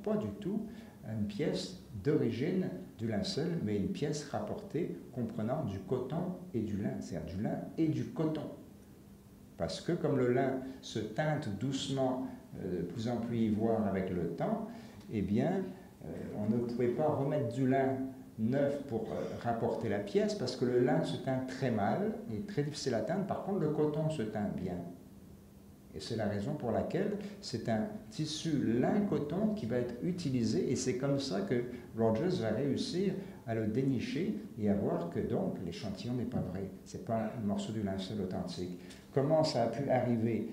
pas du tout une pièce d'origine du linceul, mais une pièce rapportée comprenant du coton et du lin, c'est-à-dire du lin et du coton. Parce que comme le lin se teinte doucement, de plus en plus ivoire avec le temps, eh bien, on ne pouvait pas remettre du lin neuf pour rapporter la pièce, parce que le lin se teint très mal et très difficile à teindre. Par contre, le coton se teint bien. Et c'est la raison pour laquelle c'est un tissu lin-coton qui va être utilisé, et c'est comme ça que Rogers va réussir à le dénicher et à voir que donc l'échantillon n'est pas vrai. Ce n'est pas un morceau du linceul authentique. Comment ça a pu arriver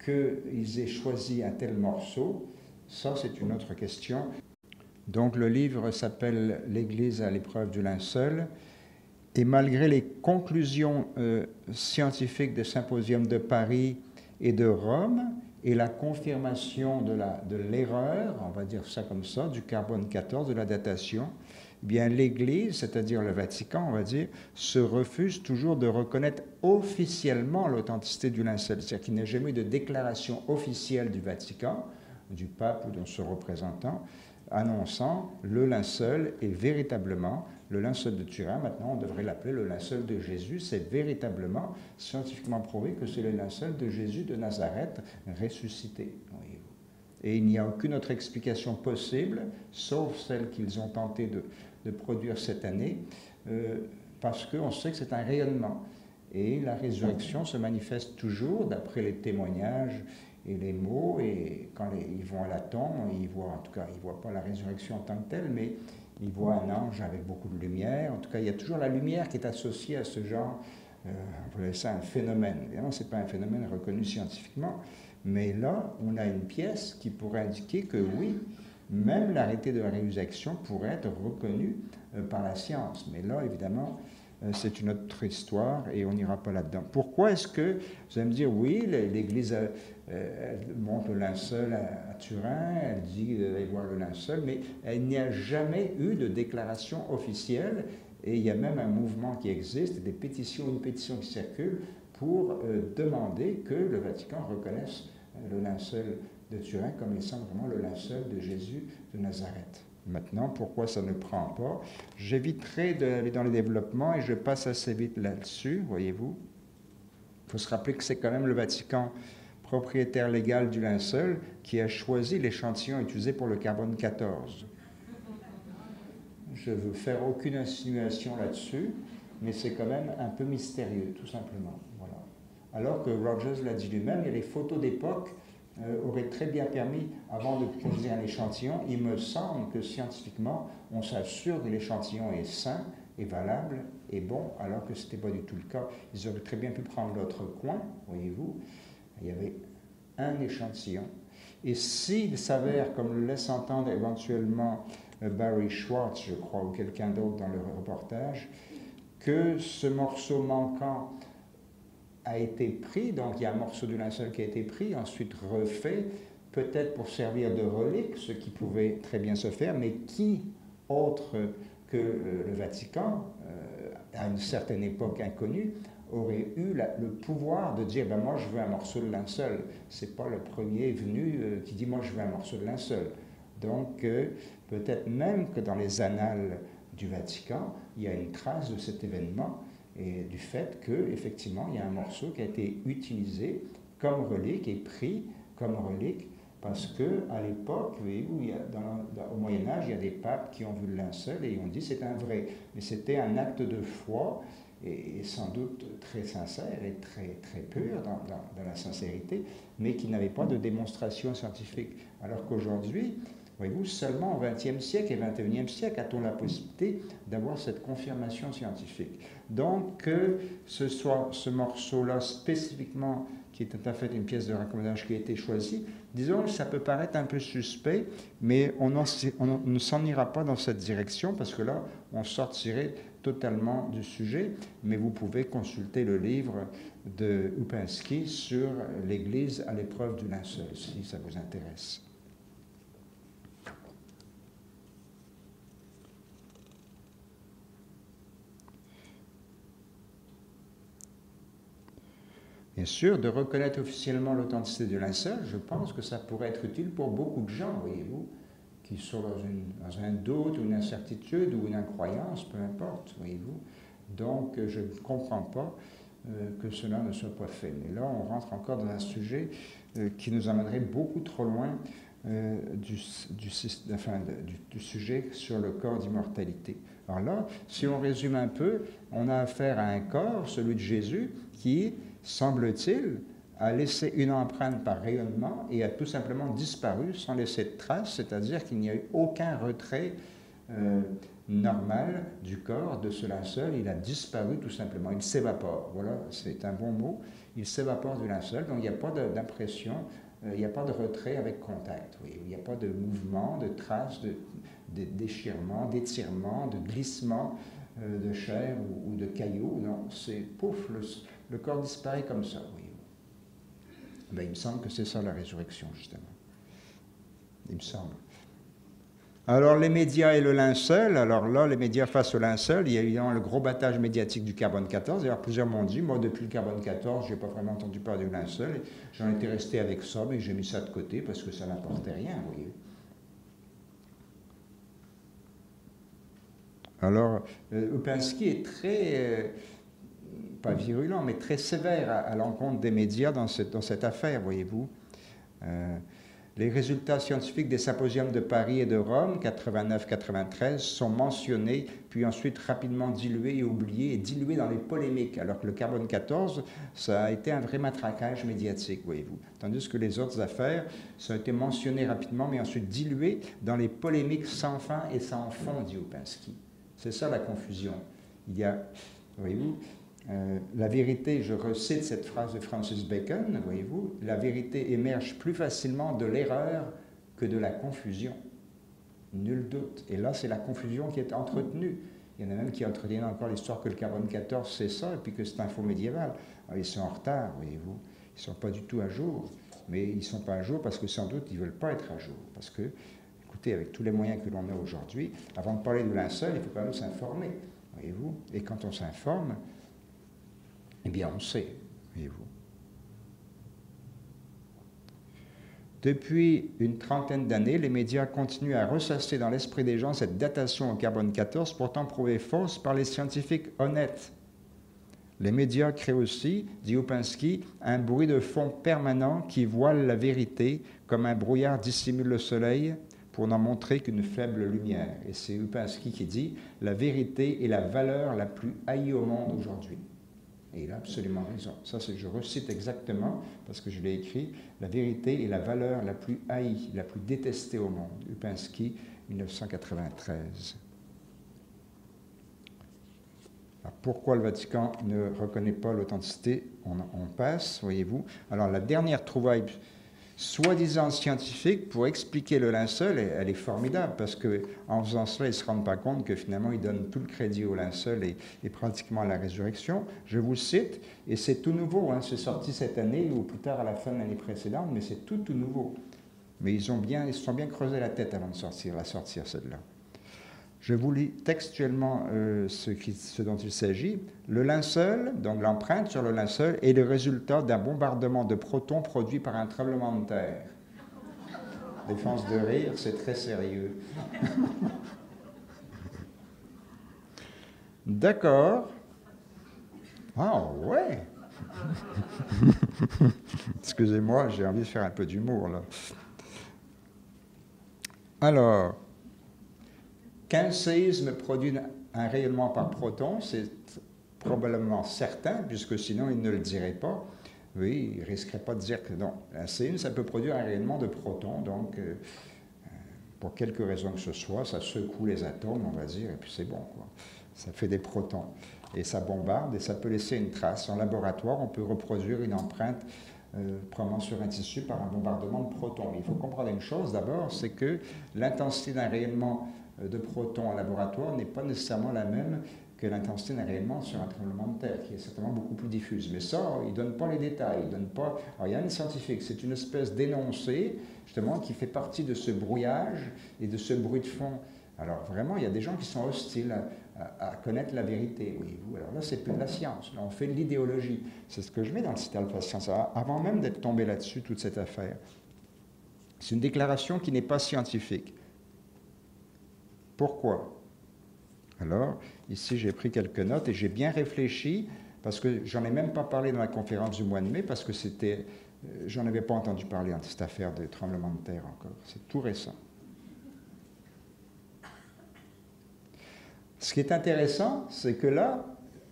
qu'ils aient choisi un tel morceau? Ça, c'est une autre question. Donc le livre s'appelle « L'Église à l'épreuve du linceul ». Et malgré les conclusions scientifiques des symposiums de Paris et de Rome, et la confirmation de l'erreur, on va dire ça comme ça, du carbone 14, de la datation, eh bien l'Église, c'est-à-dire le Vatican, on va dire, se refuse toujours de reconnaître officiellement l'authenticité du linceul. C'est-à-dire qu'il n'y a jamais eu de déclaration officielle du Vatican, du pape ou de son représentant, annonçant le linceul est véritablement le linceul de Turin. Maintenant, on devrait l'appeler le linceul de Jésus. C'est véritablement scientifiquement prouvé que c'est le linceul de Jésus de Nazareth ressuscité. Et il n'y a aucune autre explication possible, sauf celle qu'ils ont tenté de produire cette année, parce qu'on sait que c'est un rayonnement. Et la résurrection se manifeste toujours, d'après les témoignages et les mots, et quand ils vont à la tombe, ils voient, en tout cas, ils ne voient pas la résurrection en tant que telle, mais ils voient un ange avec beaucoup de lumière. En tout cas, il y a toujours la lumière qui est associée à ce genre, on peut appeler ça un phénomène. Évidemment, ce n'est pas un phénomène reconnu scientifiquement, mais là, on a une pièce qui pourrait indiquer que oui, même l'arrêté de la résurrection pourrait être reconnu par la science. Mais là, évidemment, c'est une autre histoire et on n'ira pas là-dedans. Pourquoi est-ce que, vous allez me dire, oui, l'Église montre le linceul à Turin, elle dit d'aller voir le linceul, mais il n'y a jamais eu de déclaration officielle, et il y a même un mouvement qui existe, une pétition qui circule pour demander que le Vatican reconnaisse le linceul de Turin comme étant vraiment le linceul de Jésus de Nazareth. Maintenant, pourquoi ça ne prend pas? J'éviterai d'aller dans les développements et je passe assez vite là-dessus, voyez-vous. Il faut se rappeler que c'est quand même le Vatican, propriétaire légal du linceul, qui a choisi l'échantillon utilisé pour le carbone 14. Je ne veux faire aucune insinuation là-dessus, mais c'est quand même un peu mystérieux, tout simplement. Voilà. Alors que Rogers l'a dit lui-même, il y a les photos d'époque aurait très bien permis, avant de produire un échantillon, il me semble que scientifiquement, on s'assure que l'échantillon est sain, est valable, et bon, alors que ce n'était pas du tout le cas. Ils auraient très bien pu prendre l'autre coin, voyez-vous. Il y avait un échantillon. Et s'il s'avère, comme le laisse entendre éventuellement Barry Schwartz, je crois, ou quelqu'un d'autre dans le reportage, que ce morceau manquant a été pris, donc il y a un morceau du linceul qui a été pris, ensuite refait, peut-être pour servir de relique, ce qui pouvait très bien se faire, mais qui, autre que le Vatican, à une certaine époque inconnue, aurait eu le pouvoir de dire, ben moi je veux un morceau de linceul. C'est pas le premier venu qui dit, moi je veux un morceau de linceul. Donc peut-être même que dans les annales du Vatican, il y a une trace de cet événement, et du fait qu'effectivement, il y a un morceau qui a été utilisé comme relique et pris comme relique, parce qu'à l'époque, au Moyen-Âge, il y a des papes qui ont vu le linceul et ont dit c'est un vrai. Mais c'était un acte de foi, et sans doute très sincère et très, très pur dans la sincérité, mais qui n'avait pas de démonstration scientifique. Alors qu'aujourd'hui, voyez-vous, seulement au XXe siècle et XXIe siècle a-t-on la possibilité d'avoir cette confirmation scientifique. Donc, que ce soit ce morceau-là spécifiquement, qui est tout à fait une pièce de raccommodage qui a été choisie, disons, ça peut paraître un peu suspect, mais on ne s'en ira pas dans cette direction, parce que là, on sortirait totalement du sujet, mais vous pouvez consulter le livre de Upinski sur l'Église à l'épreuve du linceul, si ça vous intéresse. Bien sûr, de reconnaître officiellement l'authenticité du linceul, je pense que ça pourrait être utile pour beaucoup de gens, voyez-vous, qui sont dans un doute ou une incertitude ou une incroyance, peu importe, voyez-vous. Donc, je ne comprends pas que cela ne soit pas fait. Mais là, on rentre encore dans un sujet qui nous amènerait beaucoup trop loin du sujet sur le corps d'immortalité. Alors là, si on résume un peu, on a affaire à un corps, celui de Jésus, qui, semble-t-il, a laissé une empreinte par rayonnement et a tout simplement disparu sans laisser de trace, c'est-à-dire qu'il n'y a eu aucun retrait normal du corps de ce linceul, il a disparu tout simplement, il s'évapore, voilà, c'est un bon mot, il s'évapore du linceul, donc il n'y a pas d'impression, il n'y a pas de retrait avec contact, oui. Il n'y a pas de mouvement, de traces, de déchirement, d'étirement, de glissement de chair ou de cailloux, non, c'est pouf, le corps disparaît comme ça, oui. Ben, il me semble que c'est ça la résurrection, justement. Il me semble. Alors, les médias et le linceul, alors là, les médias face au linceul, il y a évidemment le gros battage médiatique du carbone 14. D'ailleurs, plusieurs m'ont dit, moi, depuis le carbone 14, je n'ai pas vraiment entendu parler du linceul. J'en étais resté avec ça, mais j'ai mis ça de côté parce que ça n'apportait rien, vous voyez. Alors, Upinski est très, pas virulent, mais très sévère à l'encontre des médias dans cette affaire, voyez-vous. Les résultats scientifiques des symposiums de Paris et de Rome, 89-93, sont mentionnés, puis ensuite rapidement dilués et oubliés, et dilués dans les polémiques, alors que le carbone 14, ça a été un vrai matraquage médiatique, voyez-vous. Tandis que les autres affaires, ça a été mentionné rapidement, mais ensuite dilué dans les polémiques sans fin et sans fond, dit Upinski. C'est ça la confusion. Il y a, voyez-vous, la vérité, je recite cette phrase de Francis Bacon, voyez-vous, la vérité émerge plus facilement de l'erreur que de la confusion. Nul doute. Et là, c'est la confusion qui est entretenue. Il y en a même qui entretiennent encore l'histoire que le carbone 14, c'est ça, et puis que c'est un faux médiéval. Alors, ils sont en retard, voyez-vous. Ils ne sont pas du tout à jour. Mais ils ne sont pas à jour parce que sans doute, ils ne veulent pas être à jour. Parce que, écoutez, avec tous les moyens que l'on a aujourd'hui, avant de parler de linceul, il faut quand même s'informer, voyez-vous. Et quand on s'informe, eh bien, on sait, voyez-vous. Depuis une trentaine d'années, les médias continuent à ressasser dans l'esprit des gens cette datation au carbone 14, pourtant prouvée fausse par les scientifiques honnêtes. Les médias créent aussi, dit Upinski, un bruit de fond permanent qui voile la vérité, comme un brouillard dissimule le soleil, pour n'en montrer qu'une faible lumière. Et c'est Upinski qui dit « La vérité est la valeur la plus haïe au monde aujourd'hui ». Et il a absolument raison. Ça, je recite exactement, parce que je l'ai écrit, la vérité est la valeur la plus haïe, la plus détestée au monde. Upinski, 1993. Alors, pourquoi le Vatican ne reconnaît pas l'authenticité? On passe, voyez-vous. Alors, la dernière trouvaille soi-disant scientifique pour expliquer le linceul, elle est formidable parce qu'en faisant cela, ils ne se rendent pas compte que finalement, ils donnent tout le crédit au linceul et pratiquement à la résurrection. Je vous cite, et c'est tout nouveau, hein, c'est sorti cette année ou plus tard à la fin de l'année précédente, mais c'est tout nouveau. Mais ils se sont bien creusé la tête avant de la sortir celle-là. Je vous lis textuellement ce dont il s'agit. Le linceul, donc l'empreinte sur le linceul, est le résultat d'un bombardement de protons produit par un tremblement de terre. Défense de rire, c'est très sérieux. D'accord. Ah ouais. Excusez-moi, j'ai envie de faire un peu d'humour là. Alors, qu'un séisme produit un rayonnement par proton, c'est probablement certain, puisque sinon il ne le dirait pas. Oui, il ne risquerait pas de dire que non. Un séisme, ça peut produire un rayonnement de protons, donc pour quelque raison que ce soit, ça secoue les atomes, on va dire, et puis c'est bon, quoi. Ça fait des protons. Et ça bombarde, et ça peut laisser une trace. En laboratoire, on peut reproduire une empreinte probablement sur un tissu par un bombardement de protons. Mais il faut comprendre une chose d'abord, c'est que l'intensité d'un rayonnement de protons en laboratoire n'est pas nécessairement la même que l'intensité d'un rayonnement sur un tremblement de terre, qui est certainement beaucoup plus diffuse. Mais ça, il ne donne pas les détails. Il donne pas... Alors, il y a un scientifique, c'est une espèce d'énoncé, justement, qui fait partie de ce brouillage et de ce bruit de fond. Alors, vraiment, il y a des gens qui sont hostiles à connaître la vérité, voyez-vous. Alors là, c'est plus de la science. Là, on fait de l'idéologie. C'est ce que je mets dans le site Alpha Science, avant même d'être tombé là-dessus, toute cette affaire. C'est une déclaration qui n'est pas scientifique. Pourquoi? Alors, ici j'ai pris quelques notes et j'ai bien réfléchi, parce que j'en ai même pas parlé dans la conférence du mois de mai, parce que j'en avais pas entendu parler de cette affaire de tremblement de terre encore. C'est tout récent. Ce qui est intéressant, c'est que là,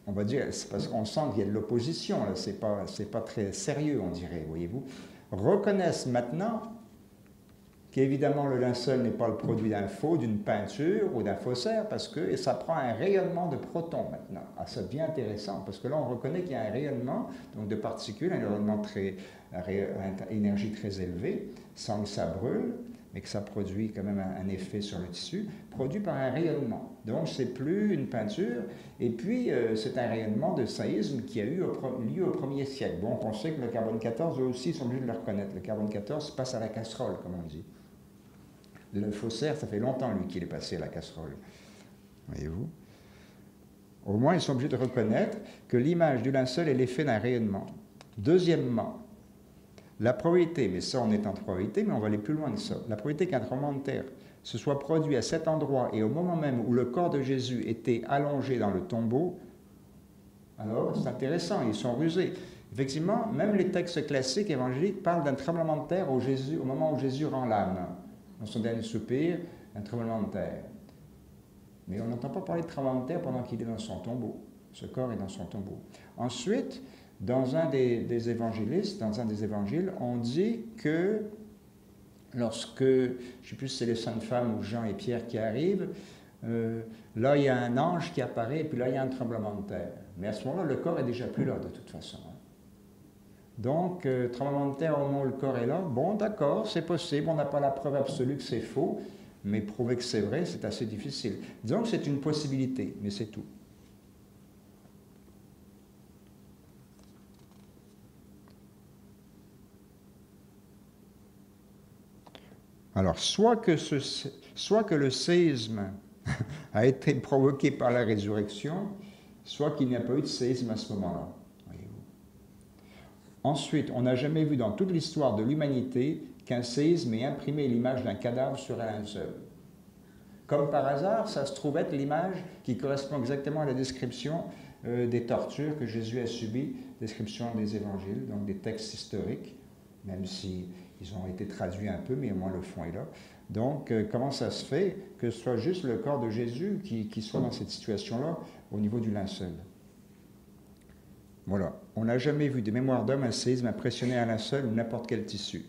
on va dire, c'est parce qu'on sent qu'il y a de l'opposition, là, c'est pas très sérieux, on dirait, voyez-vous, reconnaissent maintenant qu'évidemment le linceul n'est pas le produit d'un faux, d'une peinture ou d'un faussaire, parce que ça prend un rayonnement de protons maintenant. Ah, ça devient intéressant, parce que là on reconnaît qu'il y a un rayonnement donc de particules, un rayonnement à énergie très élevée, sans que ça brûle, mais que ça produit quand même un effet sur le tissu, produit par un rayonnement. Donc c'est plus une peinture, et puis c'est un rayonnement de séisme qui a eu lieu au 1er siècle. Bon, on sait que le carbone 14, eux aussi, ils sont obligés de le reconnaître. Le carbone 14 passe à la casserole, comme on dit. Le faussaire, ça fait longtemps, lui, qu'il est passé à la casserole. Voyez-vous? Au moins, ils sont obligés de reconnaître que l'image du linceul est l'effet d'un rayonnement. Deuxièmement, la probabilité, mais ça on est en probabilité, mais on va aller plus loin que ça, la probabilité qu'un tremblement de terre se soit produit à cet endroit et au moment même où le corps de Jésus était allongé dans le tombeau, alors c'est intéressant, ils sont rusés. Effectivement, même les textes classiques évangéliques parlent d'un tremblement de terre au moment où Jésus rend l'âme. Dans son dernier soupir, un tremblement de terre. Mais on n'entend pas parler de tremblement de terre pendant qu'il est dans son tombeau. Ce corps est dans son tombeau. Ensuite, dans un des évangélistes, dans un des évangiles, on dit que lorsque, je ne sais plus si c'est les saintes femmes ou Jean et Pierre qui arrivent, là il y a un ange qui apparaît et puis là il y a un tremblement de terre. Mais à ce moment-là, le corps est déjà plus là de toute façon. Donc, tremblement de terre au moment où le corps est là, bon d'accord, c'est possible, on n'a pas la preuve absolue que c'est faux, mais prouver que c'est vrai, c'est assez difficile. Disons que c'est une possibilité, mais c'est tout. Alors, soit que le séisme a été provoqué par la résurrection, soit qu'il n'y a pas eu de séisme à ce moment-là. Ensuite, on n'a jamais vu dans toute l'histoire de l'humanité qu'un séisme ait imprimé l'image d'un cadavre sur un linceul. Comme par hasard, ça se trouve être l'image qui correspond exactement à la description des tortures que Jésus a subies, description des évangiles, donc des textes historiques, même si ils ont été traduits un peu, mais au moins le fond est là. Donc, comment ça se fait que ce soit juste le corps de Jésus qui soit dans cette situation-là au niveau du linceul? Voilà. On n'a jamais vu des mémoires d'hommes un séisme impressionner un linceul ou n'importe quel tissu.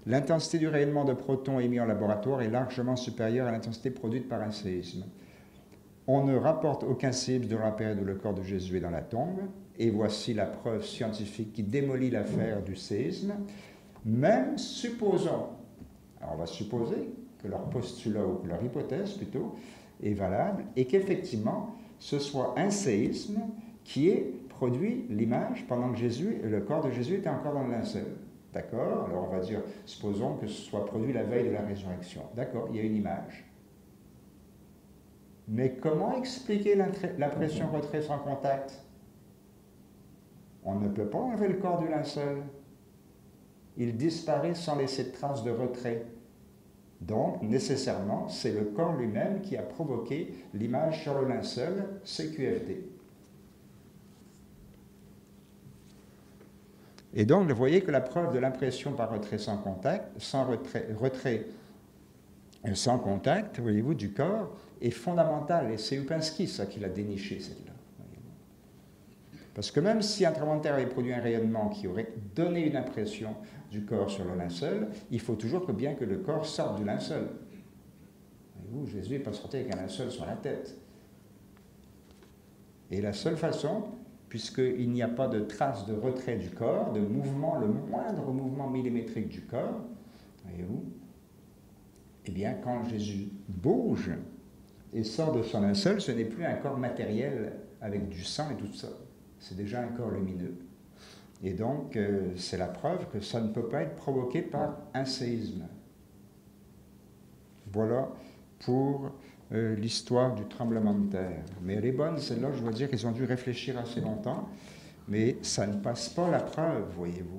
L'intensité du rayonnement de protons émis en laboratoire est largement supérieure à l'intensité produite par un séisme. On ne rapporte aucun séisme durant la période où le corps de Jésus est dans la tombe, et voici la preuve scientifique qui démolit l'affaire du séisme. Même supposons, alors on va supposer que leur postulat, ou leur hypothèse plutôt, est valable, et qu'effectivement, ce soit un séisme qui ait produit l'image pendant que le corps de Jésus était encore dans le linceul. D'accord? Alors on va dire, supposons que ce soit produit la veille de la résurrection. D'accord, il y a une image. Mais comment expliquer la pression retrait sans contact? On ne peut pas enlever le corps du linceul. Il disparaît sans laisser de traces de retrait. Donc, nécessairement, c'est le corps lui-même qui a provoqué l'image sur le linceul, CQFD. Et donc, vous voyez que la preuve de l'impression par retrait sans contact, sans contact, voyez-vous, du corps, est fondamentale. Et c'est Upinski, ça, qui l'a déniché, celle-là. Parce que même si un tremblement de terre avait produit un rayonnement qui aurait donné une impression du corps sur le linceul, il faut toujours bien que le corps sorte du linceul. Voyez-vous, Jésus n'est pas sorti avec un linceul sur la tête. Et la seule façon, puisqu'il n'y a pas de trace de retrait du corps, de mouvement, le moindre mouvement millimétrique du corps, voyez-vous, eh bien, quand Jésus bouge et sort de son linceul, ce n'est plus un corps matériel avec du sang et tout ça. C'est déjà un corps lumineux. Et donc, c'est la preuve que ça ne peut pas être provoqué par un séisme. Voilà pour l'histoire du tremblement de terre. Mais elle est bonne, celle-là, je dois dire qu'ils ont dû réfléchir assez longtemps, mais ça ne passe pas la preuve, voyez-vous.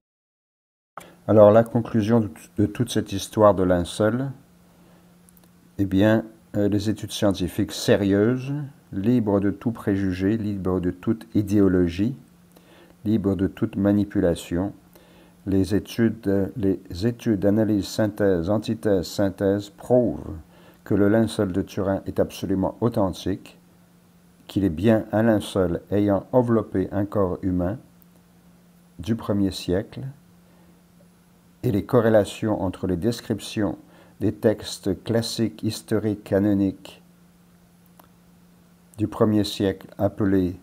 Alors, la conclusion de toute cette histoire de linceul, eh bien, les études scientifiques sérieuses, libres de tout préjugé, libres de toute idéologie, libres de toute manipulation. Les études d'analyse, synthèse, antithèse, synthèse prouvent que le linceul de Turin est absolument authentique, qu'il est bien un linceul ayant enveloppé un corps humain du 1er siècle, et les corrélations entre les descriptions des textes classiques, historiques, canoniques du 1er siècle appelés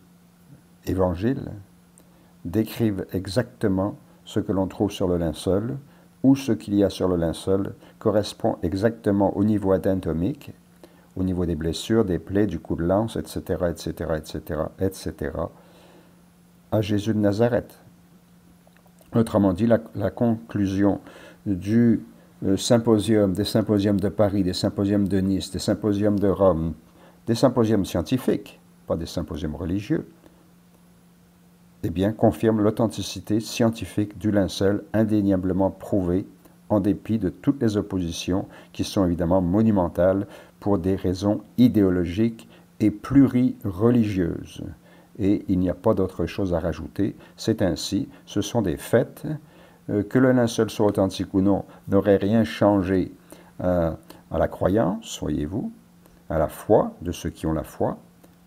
évangiles décrivent exactement ce que l'on trouve sur le linceul, ou ce qu'il y a sur le linceul correspond exactement au niveau anatomique, au niveau des blessures, des plaies, du coup de lance, etc., etc., etc., etc., à Jésus de Nazareth. Autrement dit, la conclusion du symposium, des symposiums de Paris, des symposiums de Nice, des symposiums de Rome, des symposiums scientifiques, pas des symposiums religieux, eh bien, confirme l'authenticité scientifique du linceul indéniablement prouvée, en dépit de toutes les oppositions qui sont évidemment monumentales pour des raisons idéologiques et plurireligieuses. Et il n'y a pas d'autre chose à rajouter. C'est ainsi, ce sont des faits. Que le linceul soit authentique ou non n'aurait rien changé à la croyance, voyez-vous, à la foi de ceux qui ont la foi.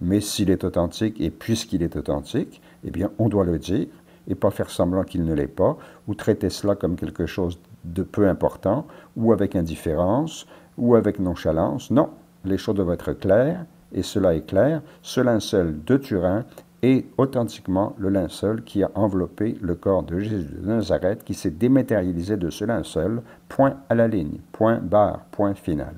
Mais s'il est authentique, et puisqu'il est authentique, eh bien, on doit le dire, et pas faire semblant qu'il ne l'est pas, ou traiter cela comme quelque chose de peu important, ou avec indifférence, ou avec nonchalance. Non, les choses doivent être claires, et cela est clair. Ce linceul de Turin est authentiquement le linceul qui a enveloppé le corps de Jésus de Nazareth, qui s'est dématérialisé de ce linceul, point à la ligne, point barre, point final.